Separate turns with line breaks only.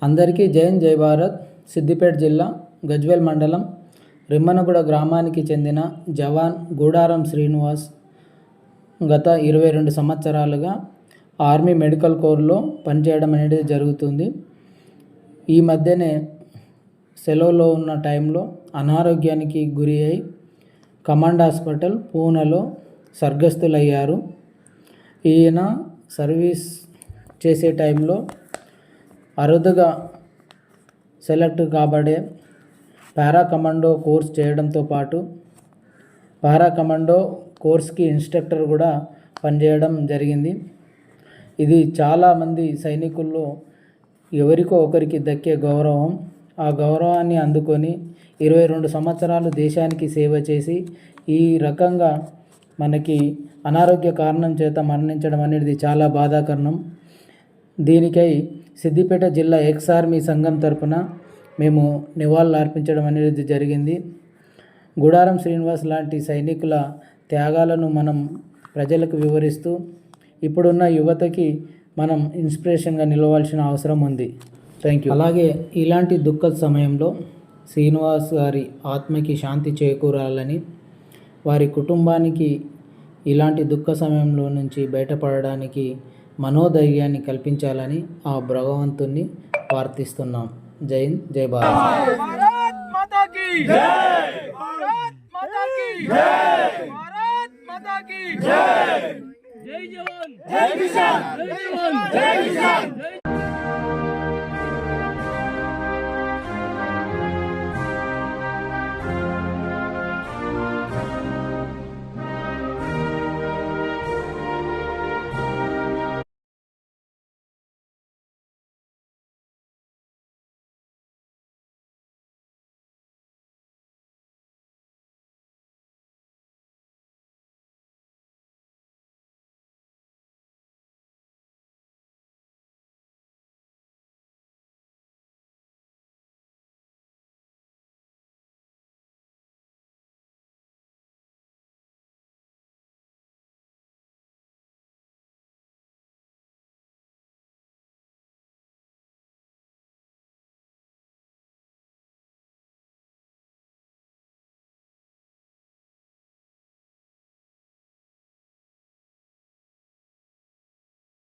అందరికీ జై భారత్. సిద్దిపేట జిల్లా గజ్వేల్ మండలం రిమ్మనగూడ గ్రామానికి చెందిన జవాన్ గూడారం శ్రీనివాస్ గత 22 సంవత్సరాలుగా ఆర్మీ మెడికల్ కోర్లో పనిచేయడం అనేది జరుగుతుంది. ఈ మధ్యనే సెలవులో ఉన్న టైంలో అనారోగ్యానికి గురి అయి కమాండ్ హాస్పిటల్ పూనాలో స్వర్గస్థులయ్యారు. ఈయన సర్వీస్ చేసే టైంలో అరుదుగా సెలెక్ట్ కాబడే పారా కమాండో కోర్స్ చేయడంతో పాటు పారా కమాండో కోర్స్కి ఇన్స్ట్రక్టర్ కూడా పనిచేయడం జరిగింది. ఇది చాలామంది సైనికుల్లో ఎవరికో ఒకరికి దక్కే గౌరవం. ఆ గౌరవాన్ని అందుకొని 22 సంవత్సరాలు దేశానికి సేవ చేసి ఈ రకంగా మనకి అనారోగ్య కారణం చేత మరణించడం అనేది చాలా బాధాకరణం. దీనికై సిద్దిపేట జిల్లా ఎక్స్ ఆర్మీ సంఘం తరపున మేము నివాళులు అర్పించడం అనేది జరిగింది. గూడారం శ్రీనివాస్ లాంటి సైనికుల త్యాగాలను మనం ప్రజలకు వివరిస్తూ ఇప్పుడున్న యువతకి మనం ఇన్స్పిరేషన్గా నిలవాల్సిన అవసరం ఉంది. Thank you. అలాగే ఇలాంటి దుఃఖ సమయంలో శ్రీనివాస్ గారి ఆత్మకి శాంతి చేకూరాలని, వారి కుటుంబానికి ఇలాంటి దుఃఖ సమయంలో నుంచి బయటపడడానికి మనోధైర్యాన్ని కల్పించాలని ఆ భగవంతుణ్ణి ప్రార్థిస్తున్నాం. జై హింద్, జై భారత్.
भारत माता की जय, भारत माता की जय, भारत माता की जय, जय जवान, जय किसान, जय जवान, जय किसान.